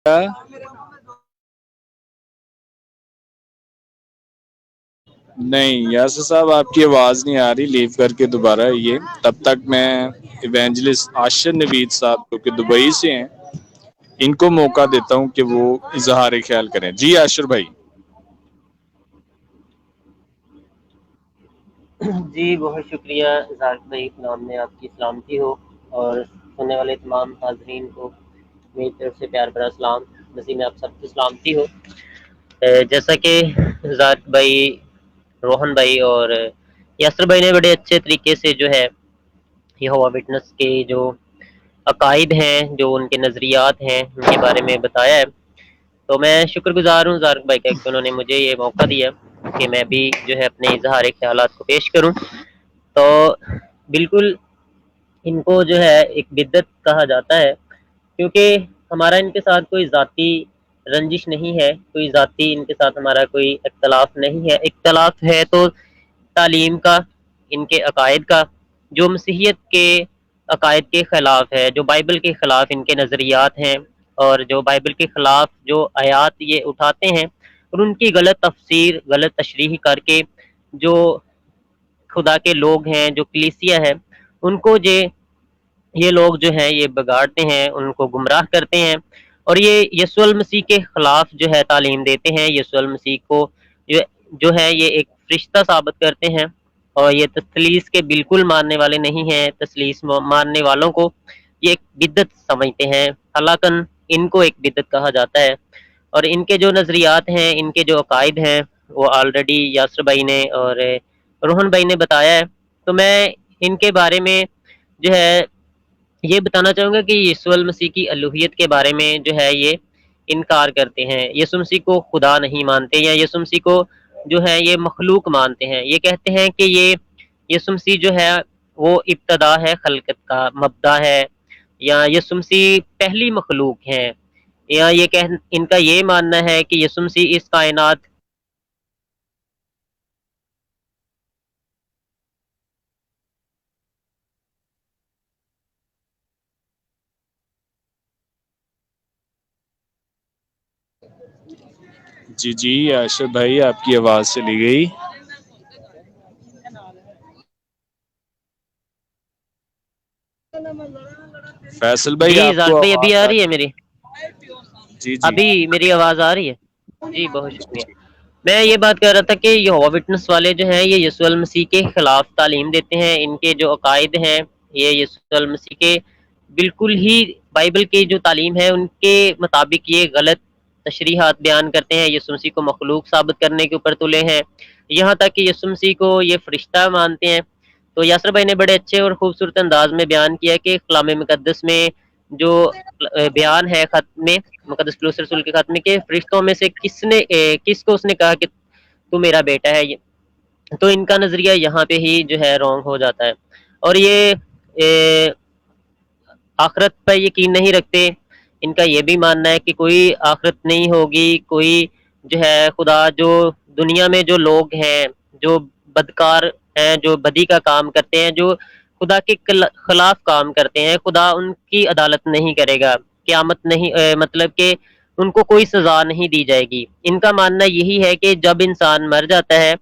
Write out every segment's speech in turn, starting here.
نہیں یاسر صاحب، آپ کی آواز نہیں آ رہی، لیو کر کے دوبارہ یہ تب تک میں ایونجلسٹ عاشر نوید صاحب جو کہ دبئی سے ہیں ان کو موقع دیتا ہوں کہ وہ اظہار خیال کریں۔ جی عاشر بھائی۔ جی بہت شکریہ زاہد بھائی، نام میں آپ کی سلامتی ہو، اور سننے والے تمام حاضرین کو میری طرف سے پیار بھرا سلام، نصیب میں آپ سب کی سلامتی ہو۔ جیسا کہ زاہد بھائی، روہن بھائی اور یاسر بھائی نے بڑے اچھے طریقے سے جو ہے یہوہ وٹنس کے جو عقائد ہیں، جو ان کے نظریات ہیں، ان کے بارے میں بتایا ہے، تو میں شکر گزار ہوں زارق بھائی کا کہ انہوں نے مجھے یہ موقع دیا کہ میں بھی جو ہے اپنے اظہار خیالات کو پیش کروں۔ تو بالکل ان کو جو ہے ایک بدعت کہا جاتا ہے، کیونکہ ہمارا ان کے ساتھ کوئی ذاتی رنجش نہیں ہے، کوئی ذاتی ان کے ساتھ ہمارا کوئی اختلاف نہیں ہے۔ اختلاف ہے تو تعلیم کا، ان کے عقائد کا، جو مسیحیت کے عقائد کے خلاف ہے، جو بائبل کے خلاف ان کے نظریات ہیں، اور جو بائبل کے خلاف جو آیات یہ اٹھاتے ہیں اور ان کی غلط تفسیر، غلط تشریح کر کے جو خدا کے لوگ ہیں، جو کلیسیا ہے، ان کو یہ لوگ جو ہیں یہ بگاڑتے ہیں، ان کو گمراہ کرتے ہیں، اور یہ یسوع المسیح کے خلاف جو ہے تعلیم دیتے ہیں۔ یسوع المسیح کو جو ہے یہ ایک فرشتہ ثابت کرتے ہیں، اور یہ تثلیث کے بالکل ماننے والے نہیں ہیں۔ تثلیث ماننے والوں کو یہ ایک بدعت سمجھتے ہیں، حالانکہ ان کو ایک بدعت کہا جاتا ہے۔ اور ان کے جو نظریات ہیں، ان کے جو عقائد ہیں، وہ آلریڈی یاسر بھائی نے اور روہن بھائی نے بتایا ہے، تو میں ان کے بارے میں جو ہے یہ بتانا چاہوں گا کہ یسوع المسیح کی الوہیت کے بارے میں جو ہے یہ انکار کرتے ہیں، یسوع مسیح کو خدا نہیں مانتے، یا یسوع مسیح کو جو ہے یہ مخلوق مانتے ہیں۔ یہ کہتے ہیں کہ یہ یسوع مسیح جو ہے وہ ابتدا ہے، خلقت کا مبدا ہے، یا یسوع مسیح پہلی مخلوق ہے، یا ان کا یہ ماننا ہے کہ یسوع مسیح اس کائنات جی جی عاشر بھائی، آپ کی آواز چلی گئی۔ فیصل بھائی جی آپ زاک کو بھائی ابھی آواز آ آ رہی ہے میری؟ جی جی ابھی میری آواز آ رہی ہے؟ جی بہت شکریہ۔ میں یہ بات کر رہا تھا کہ یہوہ وٹنس والے جو ہیں یہ یسوع المسیح کے خلاف تعلیم دیتے ہیں، ان کے جو عقائد ہیں یہ یسوع المسیح کے بالکل ہی بائبل کی جو تعلیم ہے ان کے مطابق یہ غلط تشریحات بیان کرتے ہیں، یسوع مسیح کو مخلوق ثابت کرنے کے اوپر تلے ہیں، یہاں تک کہ یسوع مسیح کو یہ فرشتہ مانتے ہیں۔ تو یاسر بھائی نے بڑے اچھے اور خوبصورت انداز میں بیان کیا کہ کلام مقدس میں جو بیان ہے خط میں، مقدس پولس رسول کے خط میں، کہ فرشتوں میں سے کس کو اس نے کہا کہ تو میرا بیٹا ہے، تو ان کا نظریہ یہاں پہ ہی جو ہے رونگ ہو جاتا ہے، اور یہ آخرت پر یقین نہیں رکھتے۔ ان کا یہ بھی ماننا ہے کہ کوئی آخرت نہیں ہوگی، کوئی جو ہے خدا جو دنیا میں جو لوگ ہیں، جو بدکار ہیں، جو بدی کا کام کرتے ہیں، جو خدا کے خلاف کام کرتے ہیں، خدا ان کی عدالت نہیں کرے گا، قیامت نہیں مطلب کہ ان کو کوئی سزا نہیں دی جائے گی۔ ان کا ماننا یہی ہے کہ جب انسان مر جاتا ہے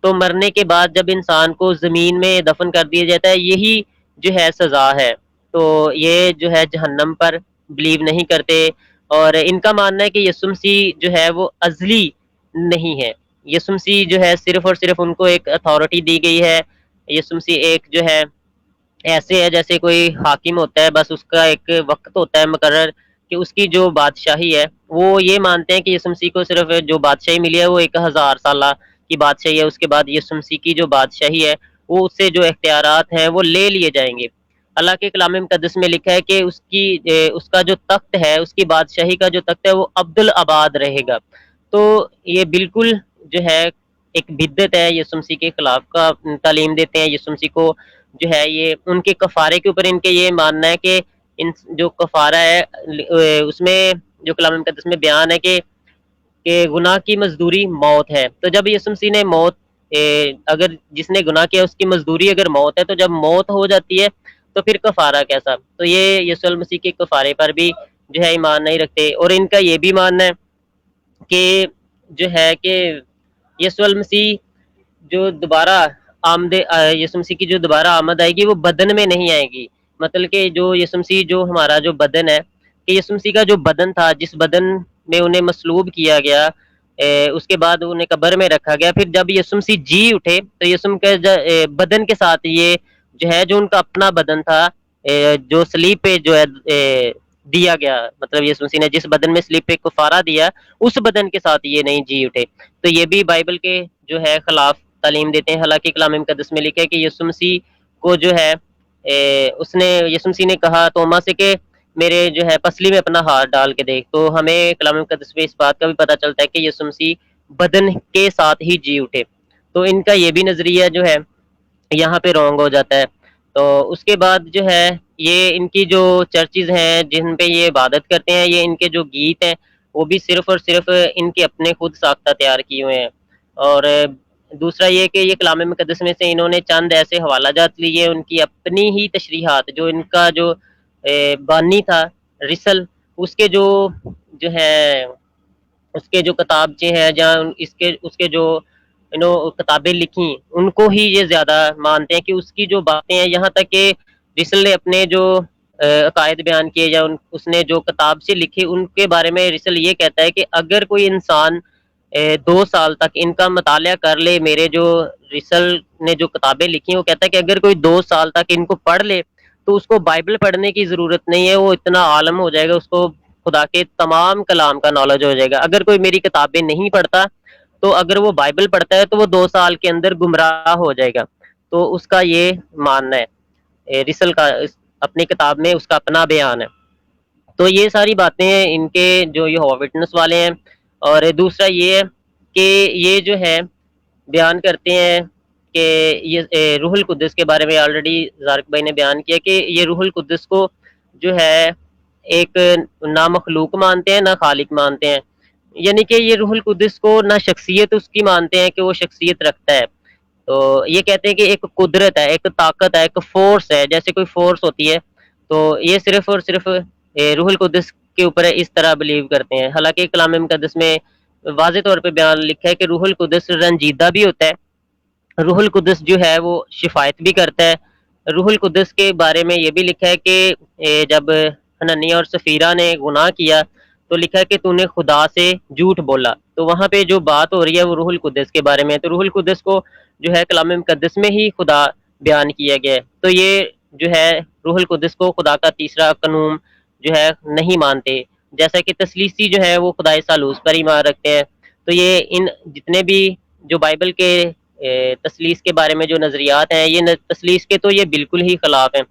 تو مرنے کے بعد جب انسان کو زمین میں دفن کر دیا جاتا ہے، یہی جو ہے سزا ہے، تو یہ جو ہے جہنم پر بلیو نہیں کرتے۔ اور ان کا ماننا ہے کہ یسوع مسیح جو ہے وہ ازلی نہیں ہے، یسوع مسیح جو ہے صرف اور صرف ان کو ایک اتھارٹی دی گئی ہے۔ یسوع مسیح ایک جو ہے ایسے ہے جیسے کوئی حاکم ہوتا ہے، بس اس کا ایک وقت ہوتا ہے مقرر کہ اس کی جو بادشاہی ہے، وہ یہ مانتے ہیں کہ یسوع مسیح کو صرف جو بادشاہی ملی ہے وہ 1000 سالہ کی بادشاہی ہے، اس کے بعد یسوع مسیح کی جو بادشاہی ہے وہ اس سے جو اختیارات ہیں وہ لے لیے جائیں گے۔ اللہ کے کلام مقدس میں لکھا ہے کہ اس کا جو تخت ہے، اس کی بادشاہی کا جو تخت ہے وہ عبدالآباد رہے گا۔ تو یہ بالکل جو ہے ایک بدعت ہے، یسوع مسیح کے خلاف کا تعلیم دیتے ہیں۔ یسوع مسیح کو جو ہے یہ ان کے کفارے کے اوپر ان کے یہ ماننا ہے کہ جو کفارہ ہے اس میں جو کلام مقدس میں بیان ہے کہ گناہ کی مزدوری موت ہے، تو جب یسوع مسیح نے موت اگر جس نے گناہ کیا اس کی مزدوری اگر موت ہے، تو جب موت ہو جاتی ہے تو پھر کفارہ کیسا؟ تو یہ یسوع المسیح کے کفارے پر بھی جو ہے ایمان نہیں رکھتے، اور ان کا یہ بھی ماننا ہے کہ جو ہے کہ یسوع المسیح جو دوبارہ یسوع مسیح کی جو دوبارہ آمد آئے گی وہ بدن میں نہیں آئے گی، مطلب کہ جو یسوع مسیح جو ہمارا جو بدن ہے، کہ یسوع مسیح کا جو بدن تھا، جس بدن میں انہیں مصلوب کیا گیا، اس کے بعد انہیں قبر میں رکھا گیا، پھر جب یسوع مسیح جی اٹھے تو یسوع کے بدن کے ساتھ یہ جو ہے جو ان کا اپنا بدن تھا، جو صلیب پہ جو ہے دیا گیا، مطلب یسوع مسیح نے جس بدن میں صلیب پہ کفارہ دیا اس بدن کے ساتھ یہ نہیں جی اٹھے، تو یہ بھی بائبل کے جو ہے خلاف تعلیم دیتے ہیں۔ حالانکہ کلام مقدس میں لکھا ہے کہ یسوع مسیح کو جو ہے اس نے یسوع مسیح نے کہا توما سے کہ میرے جو ہے پسلی میں اپنا ہاتھ ڈال کے دیکھ، تو ہمیں کلام مقدس میں اس بات کا بھی پتہ چلتا ہے کہ یسوع مسیح بدن کے ساتھ ہی جی اٹھے، تو ان کا یہ بھی نظریہ جو ہے یہاں پہ رونگ ہو جاتا ہے۔ تو اس کے بعد جو ہے یہ ان کی جو چرچز ہیں جن پہ یہ عبادت کرتے ہیں، یہ ان کے جو گیت ہیں وہ بھی صرف اور صرف ان کے اپنے خود ساختہ تیار کیے ہوئے ہیں، اور دوسرا یہ کہ یہ کلام مقدس میں سے انہوں نے چند ایسے حوالہ جات لیے، ان کی اپنی ہی تشریحات، جو ان کا جو بانی تھا رسل، اس کے جو ہے اس کے جو کتابچے ہیں جہاں اس کے جو کتابیں لکھی ان کو ہی یہ زیادہ مانتے ہیں کہ اس کی جو باتیں ہیں، یہاں تک کہ رسل نے اپنے جو عقائد بیان کیے یا اس نے جو کتاب سے لکھی ان کے بارے میں رسل یہ کہتا ہے کہ اگر کوئی انسان 2 سال تک ان کا مطالعہ کر لے، میرے جو رسل نے جو کتابیں لکھی ہیں وہ کہتا ہے کہ اگر کوئی 2 سال تک ان کو پڑھ لے تو اس کو بائبل پڑھنے کی ضرورت نہیں ہے، وہ اتنا عالم ہو جائے گا، اس کو خدا کے تمام کلام کا نالج ہو جائے گا۔ اگر کوئی میری کتابیں نہیں پڑھتا تو اگر وہ بائبل پڑھتا ہے تو وہ 2 سال کے اندر گمراہ ہو جائے گا، تو اس کا یہ ماننا ہے رسل کا، اپنی کتاب میں اس کا اپنا بیان ہے۔ تو یہ ساری باتیں ہیں ان کے جو یہ وٹنس والے ہیں، اور دوسرا یہ ہے کہ یہ جو ہے بیان کرتے ہیں کہ یہ روح القدس کے بارے میں آلریڈی زارق بھائی نے بیان کیا کہ یہ روح القدس کو جو ہے ایک نہ مخلوق مانتے ہیں نہ خالق مانتے ہیں، یعنی کہ یہ روح القدس کو نہ شخصیت اس کی مانتے ہیں کہ وہ شخصیت رکھتا ہے، تو یہ کہتے ہیں کہ ایک قدرت ہے، ایک طاقت ہے، ایک فورس ہے، جیسے کوئی فورس ہوتی ہے، تو یہ صرف اور صرف روح القدس کے اوپر اس طرح بلیو کرتے ہیں۔ حالانکہ کلام مقدس میں واضح طور پہ بیان لکھا ہے کہ روح القدس رنجیدہ بھی ہوتا ہے، روح القدس جو ہے وہ شفایت بھی کرتا ہے۔ روح القدس کے بارے میں یہ بھی لکھا ہے کہ جب حنانیہ اور سفیرہ نے گناہ کیا تو لکھا ہے کہ تو نے خدا سے جھوٹ بولا، تو وہاں پہ جو بات ہو رہی ہے وہ روح القدس کے بارے میں، تو روح القدس کو جو ہے کلام مقدس میں ہی خدا بیان کیا گیا ہے، تو یہ جو ہے روح القدس کو خدا کا تیسرا قانون جو ہے نہیں مانتے، جیسا کہ تثلیثی جو ہے وہ خدا ثالوث پر ایمان رکھتے ہیں۔ تو یہ ان جتنے بھی جو بائبل کے تثلیث کے بارے میں جو نظریات ہیں، یہ تثلیث کے تو یہ بالکل ہی خلاف ہیں،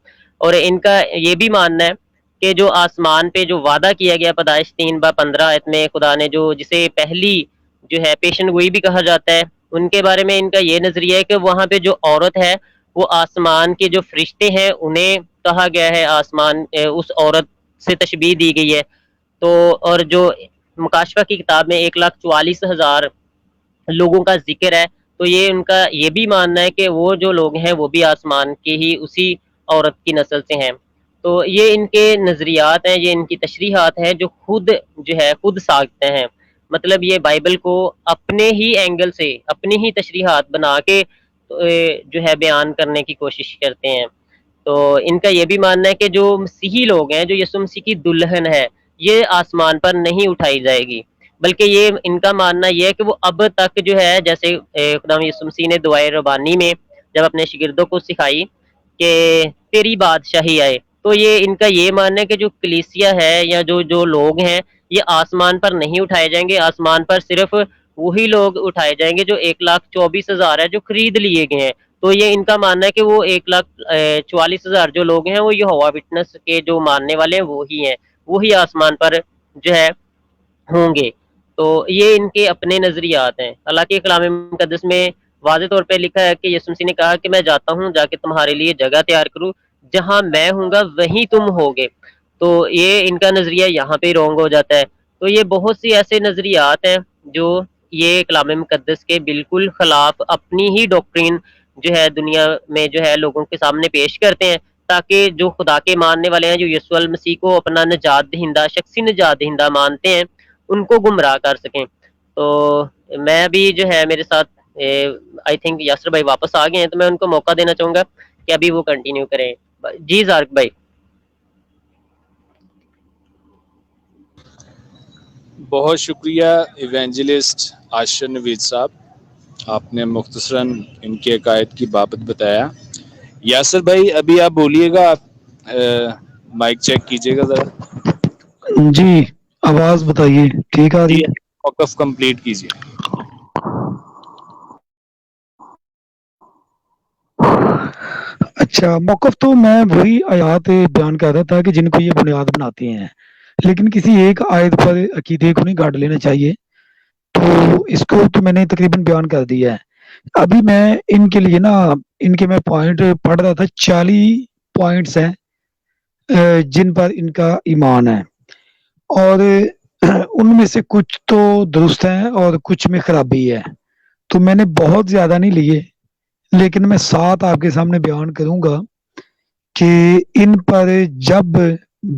اور ان کا یہ بھی ماننا ہے کہ جو آسمان پہ جو وعدہ کیا گیا پیدائش 3:15 میں خدا نے جو جسے پہلی جو ہے پیشن گوئی بھی کہا جاتا ہے، ان کے بارے میں ان کا یہ نظریہ ہے کہ وہاں پہ جو عورت ہے وہ آسمان کے جو فرشتے ہیں انہیں کہا گیا ہے، آسمان اس عورت سے تشبیہ دی گئی ہے، تو اور جو مکاشفہ کی کتاب میں 1,44,000 لوگوں کا ذکر ہے، تو یہ ان کا یہ بھی ماننا ہے کہ وہ جو لوگ ہیں وہ بھی آسمان کے ہی اسی عورت کی نسل سے ہیں، تو یہ ان کے نظریات ہیں، یہ ان کی تشریحات ہیں جو خود ساختہ ہیں، مطلب یہ بائبل کو اپنے ہی اینگل سے اپنی ہی تشریحات بنا کے جو ہے بیان کرنے کی کوشش کرتے ہیں۔ تو ان کا یہ بھی ماننا ہے کہ جو مسیحی لوگ ہیں، جو یسوع مسیح کی دلہن ہے، یہ آسمان پر نہیں اٹھائی جائے گی، بلکہ یہ ان کا ماننا یہ ہے کہ وہ اب تک جو ہے جیسے خدا یسوع مسیح نے دعائے ربانی میں جب اپنے شاگردوں کو سکھائی کہ تیری بادشاہی آئے، تو یہ ان کا یہ ماننا ہے کہ جو کلیسیا ہے یا جو لوگ ہیں یہ آسمان پر نہیں اٹھائے جائیں گے، آسمان پر صرف وہی لوگ اٹھائے جائیں گے جو 1,24,000 ہے جو خرید لیے گئے ہیں، تو یہ ان کا ماننا ہے کہ وہ 1,44,000 جو لوگ ہیں وہ یہوہ وٹنس کے جو ماننے والے ہیں وہی ہیں، وہی آسمان پر جو ہے ہوں گے، تو یہ ان کے اپنے نظریات ہیں۔ حالانکہ کلام مقدس میں واضح طور پہ لکھا ہے کہ یسوع مسیح نے کہا کہ میں جاتا ہوں جا کے تمہارے لیے جگہ تیار کروں، جہاں میں ہوں گا وہیں تم ہوگے، تو یہ ان کا نظریہ یہاں پہ رونگ ہو جاتا ہے۔ تو یہ بہت سی ایسے نظریات ہیں جو یہ کلام مقدس کے بالکل خلاف اپنی ہی ڈاکٹرین جو ہے دنیا میں جو ہے لوگوں کے سامنے پیش کرتے ہیں، تاکہ جو خدا کے ماننے والے ہیں، جو یسوع المسیح کو اپنا نجات دہندہ، شخصی نجات دہندہ مانتے ہیں، ان کو گمراہ کر سکیں۔ تو میں ابھی جو ہے میرے ساتھ آئی تھنک یاسر بھائی واپس آ گئے ہیں، تو میں ان کو موقع دینا چاہوں گا کہ ابھی وہ کنٹینیو کریں۔ جی زارق بھائی۔ بہت شکریہ ایونجلسٹ عاشر نوید صاحب، آپ نے مختصراً ان کے عقائد کی بابت بتایا۔ یاسر بھائی ابھی آپ بولیے گا، آپ مائک چیک کیجیے گا ذرا۔ جی آواز بتائیے، ٹھیک آ رہی جی ہے؟ موقف کمپلیٹ کیجیے۔ اچھا، موقف تو میں وہی آیات بیان کر رہا تھا کہ جن کو یہ بنیاد بناتے ہیں، لیکن کسی ایک آیت پر عقیدے کو نہیں گاڑ لینا چاہیے۔ تو اس کو تو میں نے تقریباً بیان کر دیا ہے۔ ابھی میں ان کے لیے ان کے میں پوائنٹ پڑھ رہا تھا، 40 پوائنٹس ہیں جن پر ان کا ایمان ہے، اور ان میں سے کچھ تو درست ہیں اور کچھ میں خرابی ہے۔ تو میں نے بہت زیادہ نہیں لیے، لیکن میں 7 آپ کے سامنے بیان کروں گا کہ ان پر جب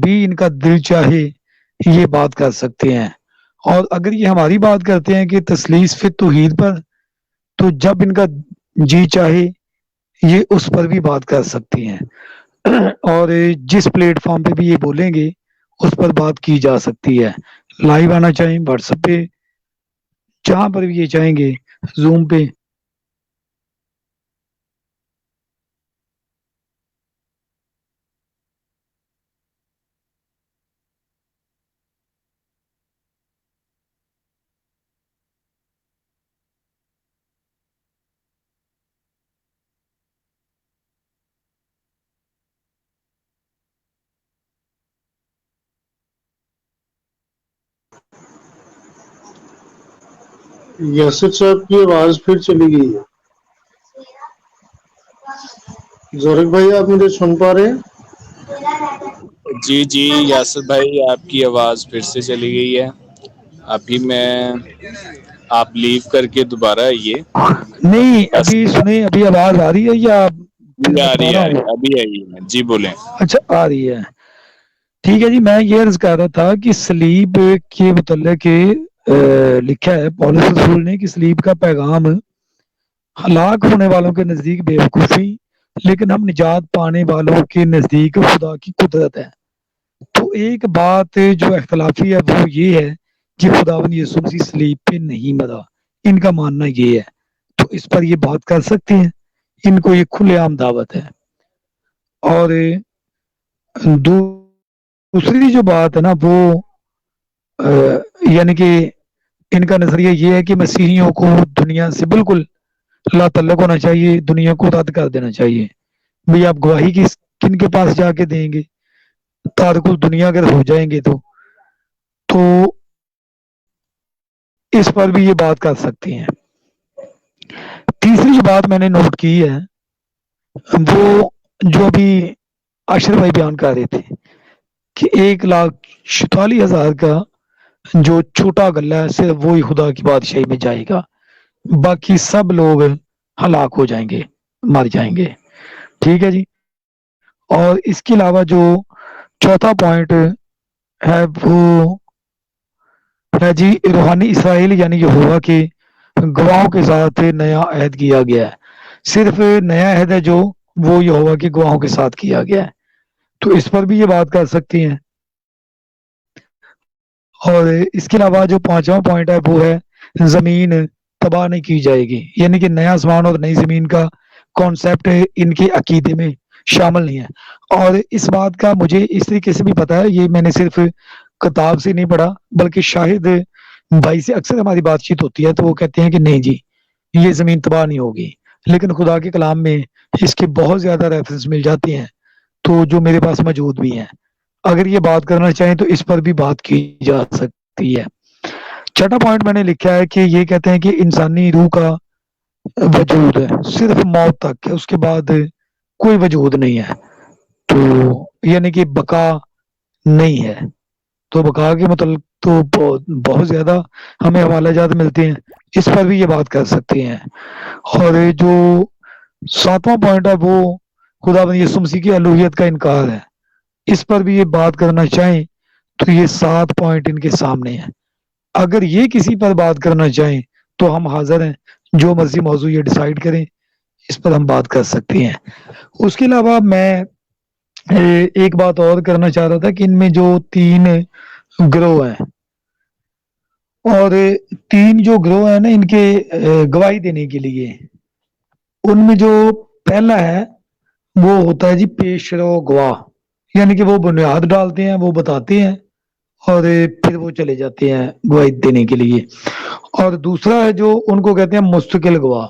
بھی ان کا دل چاہے یہ بات کر سکتے ہیں، اور اگر یہ ہماری بات کرتے ہیں کہ تثلیث فی توحید پر، تو جب ان کا جی چاہے یہ اس پر بھی بات کر سکتے ہیں، اور جس پلیٹ فارم پہ بھی یہ بولیں گے اس پر بات کی جا سکتی ہے۔ لائیو آنا چاہیں واٹس ایپ پہ، جہاں پر بھی یہ چاہیں گے، زوم پہ۔ یاسر صاحب کی آواز پھر چلی گئی ہے۔ زورق بھائی آپ مجھے سن پا رہے ہیں؟ جی جی یاسر بھائی آپ کی آواز پھر سے چلی گئی ہے، ابھی میں آپ لیو کر کے دوبارہ آئیے۔ نہیں ابھی سنیں، ابھی آواز آ رہی ہے یا پھر میں آ رہی دوبارہ ہے، ہوں؟ ابھی آئی ہے، جی بولیں۔ اچھا آ رہی ہے، ٹھیک ہے جی۔ میں یہ عرض کر رہا تھا کہ صلیب کے متعلق لکھا ہے پولس رسول نے کہ صلیب کا پیغام ہلاک ہونے والوں کے نزدیک بے وقوفی، لیکن ہم نجات پانے والوں کے نزدیک خدا کی قدرت ہے۔ تو ایک بات جو اختلافی ہے وہ یہ ہے کہ خداوند یسوع مسیح صلیب پہ نہیں مرا، ان کا ماننا یہ ہے۔ تو اس پر یہ بات کر سکتے ہیں، ان کو یہ کھلے عام دعوت ہے۔ اور دوسری جو بات ہے نا وہ یعنی کہ ان کا نظریہ یہ ہے کہ مسیحیوں کو دنیا سے بالکل لا تعلق ہونا چاہیے، دنیا کو رد کر دینا چاہیے۔ بھئی آپ گواہی کن کے پاس جا کے دیں گے؟ تارک دنیا اگر ہو جائیں گے تو اس پر بھی یہ بات کر سکتے ہیں۔ تیسری جو بات میں نے نوٹ کی ہے وہ جو ابھی عاشر بھائی بیان کر رہے تھے کہ 1,46,000 کا جو چھوٹا غلہ ہے صرف وہی خدا کی بادشاہی میں جائے گا، باقی سب لوگ ہلاک ہو جائیں گے، مر جائیں گے، ٹھیک ہے جی۔ اور اس کے علاوہ جو چوتھا پوائنٹ ہے وہ ہے جی روحانی اسرائیل، یعنی یہوہ کے گواہوں کے ساتھ نیا عہد کیا گیا ہے۔ صرف نیا عہد ہے جو وہ یہوہ کے گواہوں کے ساتھ کیا گیا ہے، تو اس پر بھی یہ بات کر سکتی ہیں۔ اور اس کے علاوہ جو پانچواں پوائنٹ ہے وہ ہے زمین تباہ نہیں کی جائے گی، یعنی کہ نیا آسمان اور نئی زمین کا کانسیپٹ ان کے عقیدے میں شامل نہیں ہے۔ اور اس بات کا مجھے اس طریقے سے بھی پتا ہے، یہ میں نے صرف کتاب سے نہیں پڑھا بلکہ شاہد بھائی سے اکثر ہماری بات چیت ہوتی ہے، تو وہ کہتے ہیں کہ نہیں جی یہ زمین تباہ نہیں ہوگی، لیکن خدا کے کلام میں اس کے بہت زیادہ ریفرنس مل جاتے ہیں، تو جو میرے پاس موجود بھی ہیں۔ اگر یہ بات کرنا چاہیں تو اس پر بھی بات کی جا سکتی ہے۔ چھٹا پوائنٹ میں نے لکھا ہے کہ یہ کہتے ہیں کہ انسانی روح کا وجود ہے صرف موت تک ہے، اس کے بعد کوئی وجود نہیں ہے، تو یعنی کہ بقا نہیں ہے۔ تو بقا کے متعلق تو بہت زیادہ ہمیں حوالہ جات ملتے ہیں، اس پر بھی یہ بات کر سکتے ہیں۔ اور جو ساتواں پوائنٹ ہے وہ خداوند یسوع مسیح کی الوہیت کا انکار ہے، اس پر بھی یہ بات کرنا چاہیں تو یہ 7 پوائنٹ ان کے سامنے ہیں. اگر یہ کسی پر بات کرنا چاہیں تو ہم حاضر ہیں، جو مرضی موضوع یہ ڈیسائیڈ کریں اس پر ہم بات کر سکتے ہیں. اس کے علاوہ میں ایک بات اور کرنا چاہ رہا تھا کہ ان میں جو 3 گروہ ہیں، اور 3 جو گروہ ہیں نا ان کے گواہی دینے کے لیے، ان میں جو پہلا ہے وہ ہوتا ہے جی پیش رو گواہ، یعنی کہ وہ بنیاد ڈالتے ہیں، وہ بتاتے ہیں اور پھر وہ چلے جاتے ہیں گواہی دینے کے لیے. اور دوسرا ہے جو ان کو کہتے ہیں مستقل گواہ،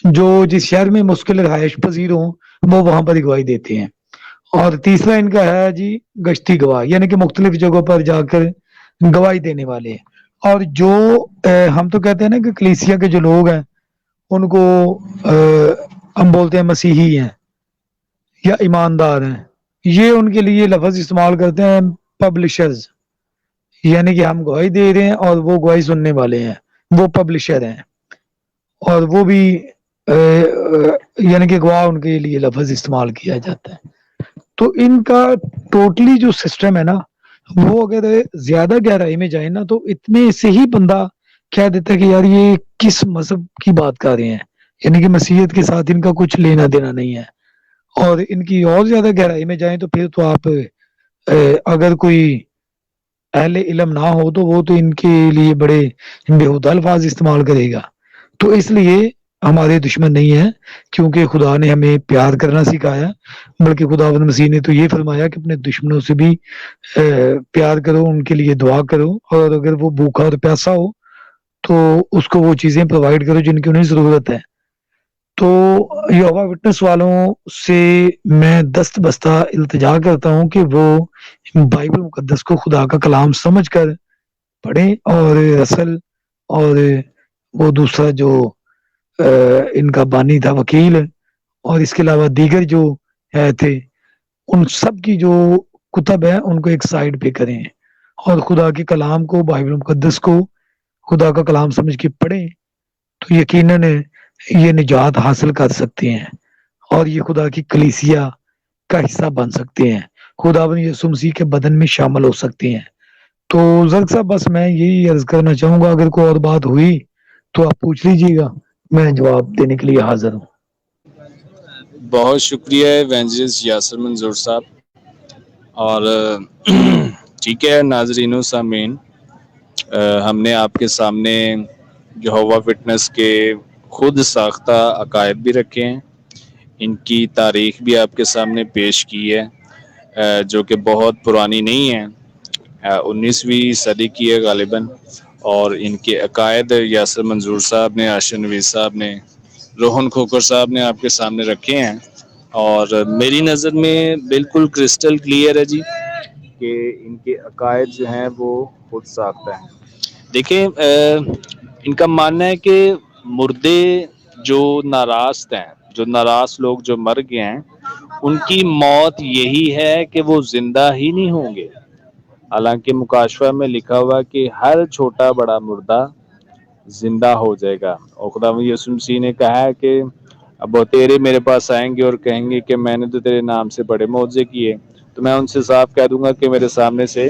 جو جس شہر میں مستقل رہائش پذیر ہوں وہ وہاں پر گواہی دیتے ہیں. اور تیسرا ان کا ہے جی گشتی گواہ، یعنی کہ مختلف جگہوں پر جا کر گواہی دینے والے. اور جو ہم تو کہتے ہیں نا کہ کلیسیا کے جو لوگ ہیں ان کو ہم بولتے ہیں مسیحی ہیں یا ایماندار ہیں، یہ ان کے لیے لفظ استعمال کرتے ہیں پبلشرز، یعنی کہ ہم گواہی دے رہے ہیں اور وہ گواہی سننے والے ہیں، وہ پبلشر ہیں. اور وہ بھی یعنی کہ گواہ ان کے لیے لفظ استعمال کیا جاتا ہے. تو ان کا ٹوٹلی جو سسٹم ہے نا، وہ اگر زیادہ گہرائی میں جائے نا تو اتنے سے ہی بندہ کہہ دیتا ہے کہ یار یہ کس مذہب کی بات کر رہے ہیں، یعنی کہ مسیحیت کے ساتھ ان کا کچھ لینا دینا نہیں ہے. اور ان کی اور زیادہ گہرائی میں جائیں تو پھر تو آپ اگر کوئی اہل علم نہ ہو تو وہ تو ان کے لیے بڑے بےہودہ الفاظ استعمال کرے گا. تو اس لیے ہمارے دشمن نہیں ہیں، کیونکہ خدا نے ہمیں پیار کرنا سکھایا، بلکہ خداوند مسیح نے تو یہ فرمایا کہ اپنے دشمنوں سے بھی پیار کرو، ان کے لیے دعا کرو، اور اگر وہ بھوکا اور پیاسا ہو تو اس کو وہ چیزیں پرووائڈ کرو جن کی انہیں ضرورت ہے. تو یہوہ وٹنس والوں سے میں دست بستہ التجا کرتا ہوں کہ وہ بائبل مقدس کو خدا کا کلام سمجھ کر پڑھیں، اور رسل اور وہ دوسرا جو ان کا بانی تھا وکیل، اور اس کے علاوہ دیگر جو تھے، ان سب کی جو کتب ہے ان کو ایک سائڈ پہ کریں اور خدا کے کلام کو، بائبل مقدس کو خدا کا کلام سمجھ کے پڑھیں، تو یقیناً یہ نجات حاصل کر سکتے ہیں اور یہ خدا کی کلیسیا کا حصہ بن سکتے ہیں، خداوند یسوع مسیح کے بدن میں شامل ہو سکتے ہیں. تو زرق صاحب بس میں یہی عرض کرنا چاہوں گا، اگر کوئی اور بات ہوئی تو آپ پوچھ لیجیے گا، میں جواب دینے کے لیے حاضر ہوں. بہت شکریہ ایونجلسٹ یاسر منظور صاحب. اور ٹھیک ہے ناظرین و سامعین، ہم نے آپ کے سامنے یہوہ وٹنس کے خود ساختہ عقائد بھی رکھے ہیں، ان کی تاریخ بھی آپ کے سامنے پیش کی ہے، جو کہ بہت پرانی نہیں ہے، 19ویں صدی کی ہے غالباً. اور ان کے عقائد یاسر منظور صاحب نے، عاشر نوید صاحب نے، روہن کھوکر صاحب نے آپ کے سامنے رکھے ہیں، اور میری نظر میں بالکل کرسٹل کلیئر ہے جی کہ ان کے عقائد جو ہیں وہ خود ساختہ ہیں. دیکھیں ان کا ماننا ہے کہ مردے جو ناراست ہیں، جو ناراض لوگ جو مر گئے ہیں، ان کی موت یہی ہے کہ وہ زندہ ہی نہیں ہوں گے. حالانکہ مکاشفہ میں لکھا ہوا کہ ہر چھوٹا بڑا مردہ زندہ ہو جائے گا. اور خداوند یسوع مسیح نے کہا ہے کہ اب تیرے میرے پاس آئیں گے اور کہیں گے کہ میں نے تو تیرے نام سے بڑے معجزے کیے، تو میں ان سے صاف کہہ دوں گا کہ میرے سامنے سے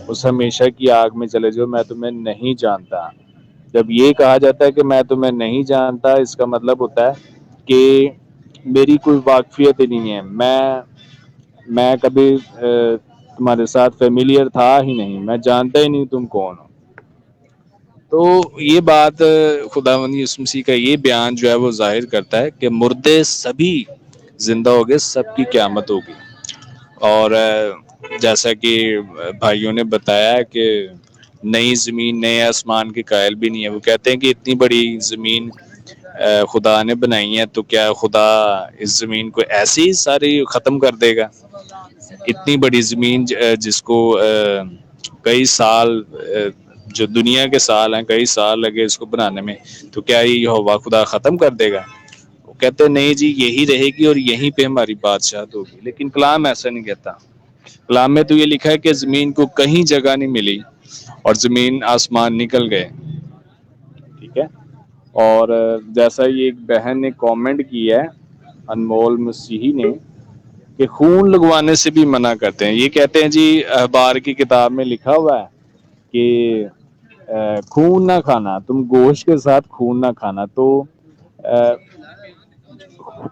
اس ہمیشہ کی آگ میں چلے جاؤ، میں تمہیں نہیں جانتا. جب یہ کہا جاتا ہے کہ میں تمہیں نہیں جانتا، اس کا مطلب ہوتا ہے کہ میری کوئی واقفیت ہی نہیں ہے، میں کبھی تمہارے ساتھ فیملیئر تھا ہی نہیں، میں جانتا ہی نہیں تم کون ہو. تو یہ بات خداوند یسوع مسیح کا یہ بیان جو ہے وہ ظاہر کرتا ہے کہ مردے سبھی زندہ ہو گئے، سب کی قیامت ہوگی. اور جیسا کہ بھائیوں نے بتایا کہ نئی زمین نئے آسمان کے قائل بھی نہیں ہے. وہ کہتے ہیں کہ اتنی بڑی زمین خدا نے بنائی ہے، تو کیا خدا اس زمین کو ایسے ہی ساری ختم کر دے گا؟ اتنی بڑی زمین جس کو کئی سال، جو دنیا کے سال ہیں، کئی سال لگے اس کو بنانے میں، تو کیا یہ یہوہ خدا ختم کر دے گا؟ وہ کہتے ہیں نہیں جی، یہی رہے گی اور یہیں پہ ہماری بادشاہت ہوگی. لیکن کلام ایسا نہیں کہتا. کلام میں تو یہ لکھا ہے کہ زمین کو کہیں جگہ نہیں ملی اور زمین آسمان نکل گئے. ٹھیک ہے. اور جیسا یہ ایک بہن نے کامنٹ کی ہے، انمول مسیحی نے، کہ خون لگوانے سے بھی منع کرتے ہیں. یہ کہتے ہیں جی اخبار کی کتاب میں لکھا ہوا ہے کہ خون نہ کھانا, تم گوشت کے ساتھ خون نہ کھانا. تو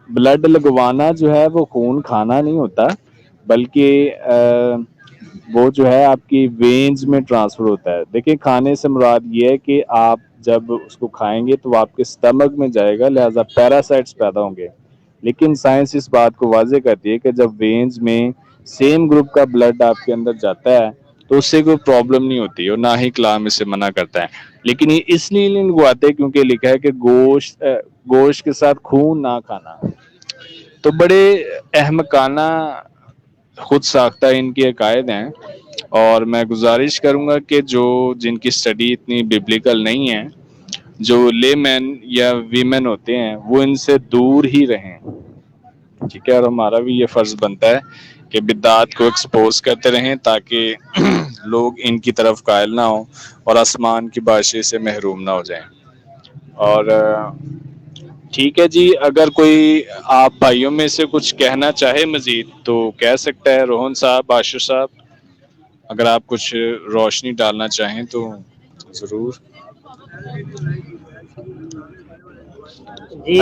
بلڈ لگوانا جو ہے وہ خون کھانا نہیں ہوتا, بلکہ وہ جو ہے آپ کی وینز میں ٹرانسفر ہوتا ہے. دیکھیں کھانے سے مراد یہ ہے کہ آپ جب اس کو کھائیں گے تو وہ آپ کے سٹمک میں جائے گا, لہذا پیراسائٹس پیدا ہوں گے. لیکن سائنس اس بات کو واضح کرتی ہے کہ جب وینز میں سیم گروپ کا بلڈ آپ کے اندر جاتا ہے تو اس سے کوئی پرابلم نہیں ہوتی, اور نہ ہی کلام اسے منع کرتا ہے. لیکن یہ اس لیے نہیں لگواتے کیونکہ لکھا ہے کہ گوشت کے ساتھ خون نہ کھانا. تو بڑے احمقانہ خود ساختہ ان کے عقائد ہیں, اور میں گزارش کروں گا کہ جن کی سٹڈی اتنی ببلیکل نہیں ہے, جو لے مین یا ویمن ہوتے ہیں, وہ ان سے دور ہی رہیں. ٹھیک ہے, اور ہمارا بھی یہ فرض بنتا ہے کہ بدعات کو ایکسپوز کرتے رہیں تاکہ لوگ ان کی طرف قائل نہ ہوں اور آسمان کی بادشاہی سے محروم نہ ہو جائیں. اور ٹھیک ہے جی, اگر کوئی آپ بھائیوں میں سے کچھ کہنا چاہے مزید تو کہہ سکتا ہے. روہن صاحب, عاشر صاحب, اگر آپ کچھ روشنی ڈالنا چاہیں تو ضرور. جی